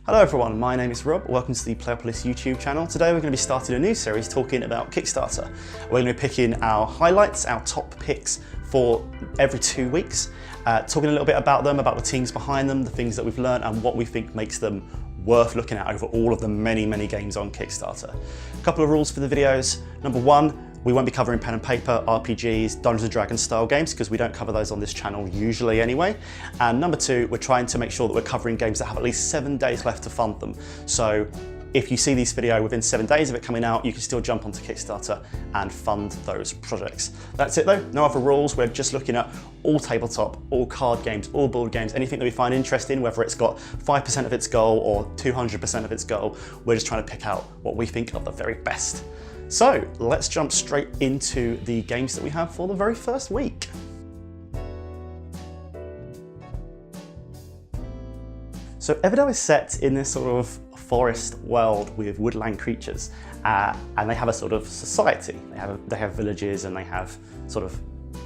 Hello everyone, my name is Rob, welcome to the Playerpolis YouTube channel. Today we're going to be starting a new series talking about Kickstarter. We're going to be picking our highlights, our top picks for every 2 weeks, talking a little bit about them, about the teams behind them, the things that we've learned and what we think makes them worth looking at over all of the many games on Kickstarter. A couple of rules for the videos. Number one, we won't be covering pen and paper, RPGs, Dungeons & Dragons style games because we don't cover those on this channel usually anyway. And number two, we're trying to make sure that we're covering games that have at least 7 days left to fund them. So if you see this video within 7 days of it coming out, you can still jump onto Kickstarter and fund those projects. That's it though, no other rules. We're just looking at all tabletop, all card games, all board games, anything that we find interesting, whether it's got 5% of its goal or 200% of its goal. We're just trying to pick out what we think are the very best. So let's jump straight into the games that we have for the very first week. So Everdell is set in this sort of forest world with woodland creatures, and they have a sort of society. They have villages and they have sort of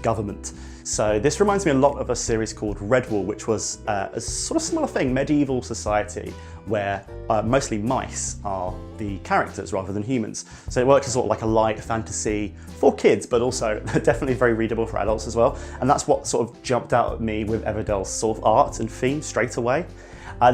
government. So this reminds me a lot of a series called Redwall, which was a sort of similar thing, medieval society, where mostly mice are the characters rather than humans. So it works as sort of like a light fantasy for kids, but also definitely very readable for adults as well. And that's what sort of jumped out at me with Everdell's sort of art and theme straight away.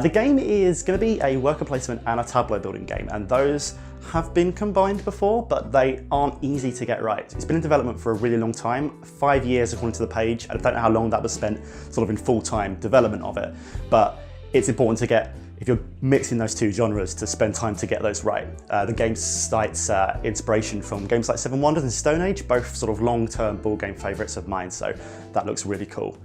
The game is going to be a worker placement and a tableau building game, and those have been combined before, but they aren't easy to get right. It's been in development for a really long time, 5 years according to the page. I don't know how long that was spent sort of in full-time development of it, but it's important to get, if you're mixing those two genres, to spend time to get those right. The game cites inspiration from games like Seven Wonders and Stone Age, both sort of long-term board game favourites of mine, so that looks really cool.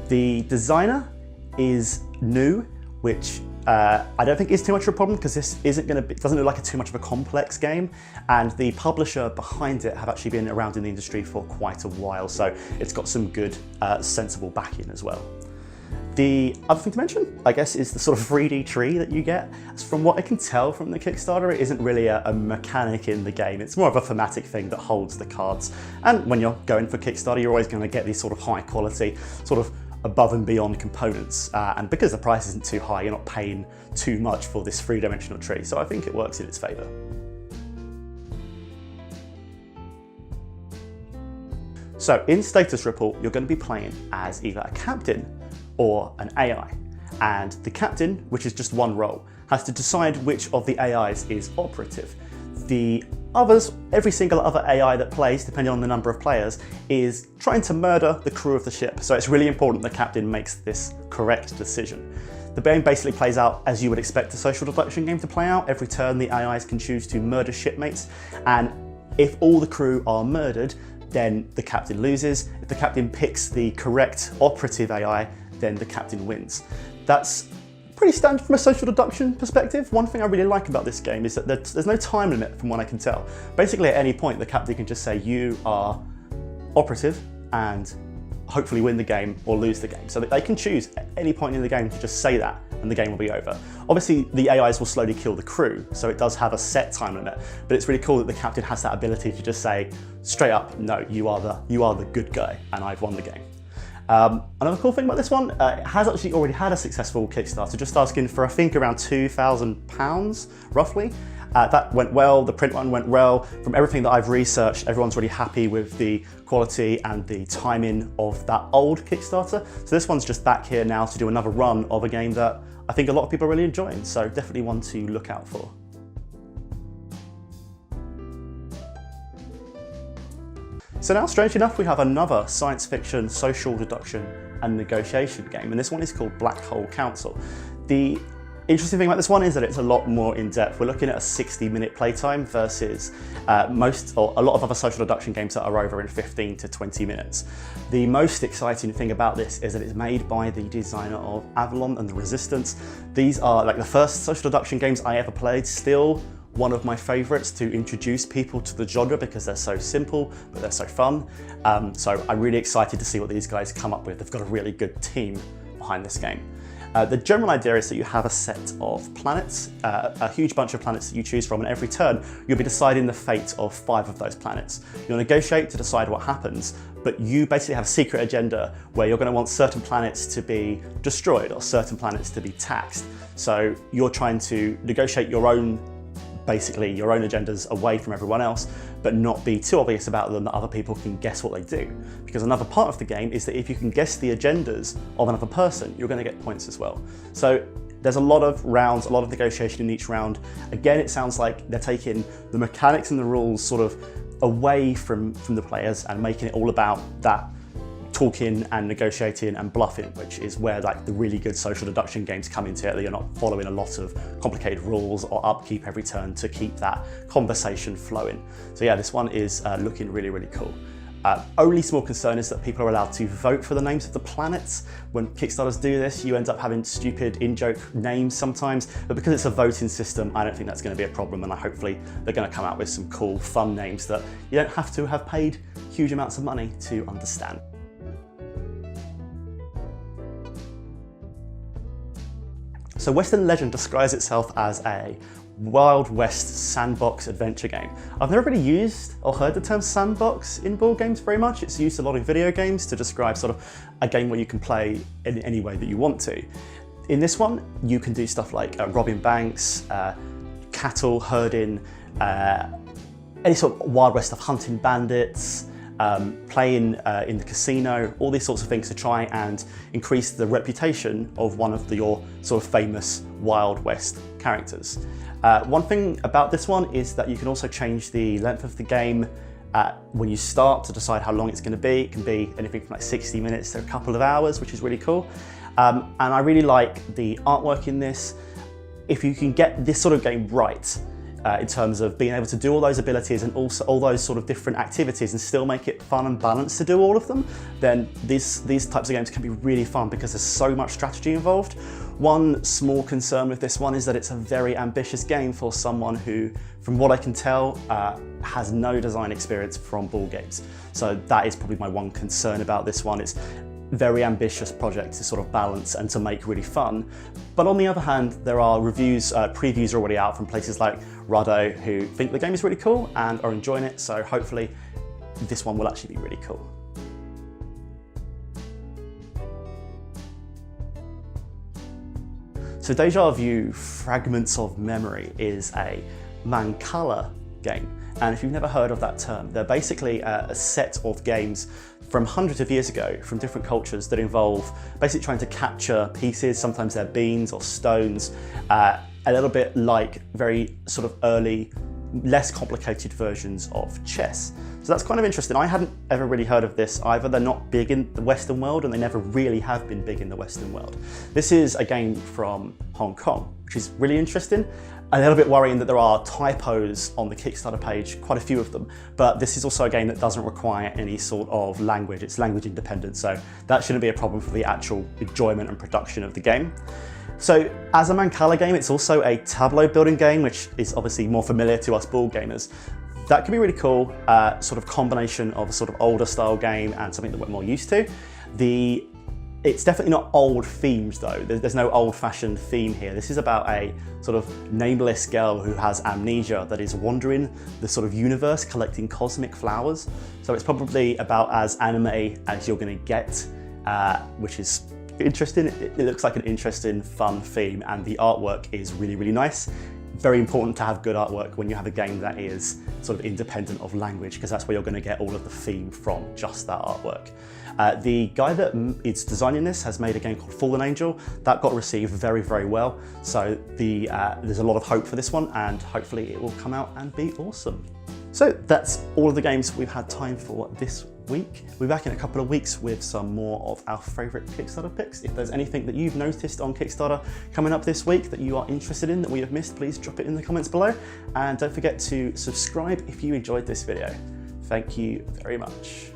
The designer is new, which I don't think is too much of a problem because this doesn't look like too much of a complex game, and the publisher behind it have actually been around in the industry for quite a while, so it's got some good sensible backing as well. The other thing to mention, I guess, is the sort of 3D tree that you get. From what I can tell from the Kickstarter, it isn't really a mechanic in the game. It's more of a thematic thing that holds the cards. And when you're going for Kickstarter, you're always going to get these sort of high quality, sort of above and beyond components. And because the price isn't too high, you're not paying too much for this 3-dimensional tree. So I think it works in its favour. So in Status Report, you're going to be playing as either a captain or an AI. And the captain, which is just one role, has to decide which of the AIs is operative. The others, every single other AI that plays, depending on the number of players, is trying to murder the crew of the ship. So it's really important the captain makes this correct decision. The game basically plays out as you would expect a social deduction game to play out. Every turn the AIs can choose to murder shipmates, and if all the crew are murdered, then the captain loses. If the captain picks the correct operative AI, then the captain wins. That's pretty standard from a social deduction perspective. One thing I really like about this game is that there's no time limit from what I can tell. Basically at any point the captain can just say you are operative and hopefully win the game or lose the game. So that they can choose at any point in the game to just say that and the game will be over. Obviously the AIs will slowly kill the crew, so it does have a set time limit, but it's really cool that the captain has that ability to just say straight up, no, you are the good guy and I've won the game. Another cool thing about this one, it has actually already had a successful Kickstarter, just asking for I think around £2,000 roughly. That went well, the print one went well. From everything that I've researched, everyone's really happy with the quality and the timing of that old Kickstarter. So this one's just back here now to do another run of a game that I think a lot of people are really enjoying, so definitely one to look out for. So now, strangely enough, we have another science fiction, social deduction and negotiation game, and this one is called Black Hole Council. The interesting thing about this one is that it's a lot more in depth. We're looking at a 60-minute playtime versus a lot of other social deduction games that are over in 15 to 20 minutes. The most exciting thing about this is that it's made by the designer of Avalon and the Resistance. These are like the first social deduction games I ever played, still one of my favourites to introduce people to the genre because they're so simple, but they're so fun. So I'm really excited to see what these guys come up with. They've got a really good team behind this game. The general idea is that you have a set of planets, a huge bunch of planets that you choose from, and every turn you'll be deciding the fate of 5 of those planets. You'll negotiate to decide what happens, but you basically have a secret agenda where you're going to want certain planets to be destroyed or certain planets to be taxed. So you're trying to negotiate your own agendas away from everyone else, but not be too obvious about them that other people can guess what they do. Because another part of the game is that if you can guess the agendas of another person, you're going to get points as well. So there's a lot of rounds, a lot of negotiation in each round. Again, it sounds like they're taking the mechanics and the rules sort of away from the players and making it all about that talking and negotiating and bluffing, which is where like the really good social deduction games come into it, that you're not following a lot of complicated rules or upkeep every turn to keep that conversation flowing. So yeah, this one is looking really, really cool. Only small concern is that people are allowed to vote for the names of the planets. When Kickstarters do this, you end up having stupid in-joke names sometimes, but because it's a voting system, I don't think that's going to be a problem, and hopefully they're going to come out with some cool, fun names that you don't have to have paid huge amounts of money to understand. So Western Legend describes itself as a Wild West sandbox adventure game. I've never really used or heard the term sandbox in board games very much. It's used a lot in video games to describe sort of a game where you can play in any way that you want to. In this one, you can do stuff like robbing banks, cattle herding, any sort of Wild West stuff, hunting bandits, playing in the casino, all these sorts of things to try and increase the reputation of one of your sort of famous Wild West characters. One thing about this one is that you can also change the length of the game when you start to decide how long it's going to be. It can be anything from like 60 minutes to a couple of hours, which is really cool. And I really like the artwork in this. If you can get this sort of game right, in terms of being able to do all those abilities and also all those sort of different activities and still make it fun and balanced to do all of them, then these types of games can be really fun because there's so much strategy involved. One small concern with this one is that it's a very ambitious game for someone who, from what I can tell, has no design experience from board games. So that is probably my one concern about this one. It's very ambitious project to sort of balance and to make really fun. But on the other hand, there are reviews, previews are already out from places like Rado who think the game is really cool and are enjoying it, so hopefully this one will actually be really cool. So Deja Vu Fragments of Memory is a Mancala game. And if you've never heard of that term, they're basically a set of games from hundreds of years ago from different cultures that involve basically trying to capture pieces. Sometimes they're beans or stones, a little bit like very sort of early, less complicated versions of chess. So that's kind of interesting. I hadn't ever really heard of this either. They're not big in the Western world and they never really have been big in the Western world. This is a game from Hong Kong, which is really interesting. A little bit worrying that there are typos on the Kickstarter page, quite a few of them, but this is also a game that doesn't require any sort of language. It's language independent, so that shouldn't be a problem for the actual enjoyment and production of the game. So as a Mancala game, it's also a tableau building game, which is obviously more familiar to us board gamers. That can be really cool, sort of combination of a sort of older style game and something that we're more used to. It's definitely not old themes though. There's no old-fashioned theme here. This is about a sort of nameless girl who has amnesia that is wandering the sort of universe collecting cosmic flowers. So it's probably about as anime as you're gonna get, which is interesting. It looks like an interesting, fun theme, and the artwork is really, really nice. Very important to have good artwork when you have a game that is sort of independent of language, because that's where you're going to get all of the theme from, just that artwork. The guy that is designing this has made a game called Fallen Angel. That got received very, very well. So there's a lot of hope for this one, and hopefully it will come out and be awesome. So that's all of the games we've had time for this week. We'll be back in a couple of weeks with some more of our favourite Kickstarter picks. If there's anything that you've noticed on Kickstarter coming up this week that you are interested in that we have missed, please drop it in the comments below. And don't forget to subscribe if you enjoyed this video. Thank you very much.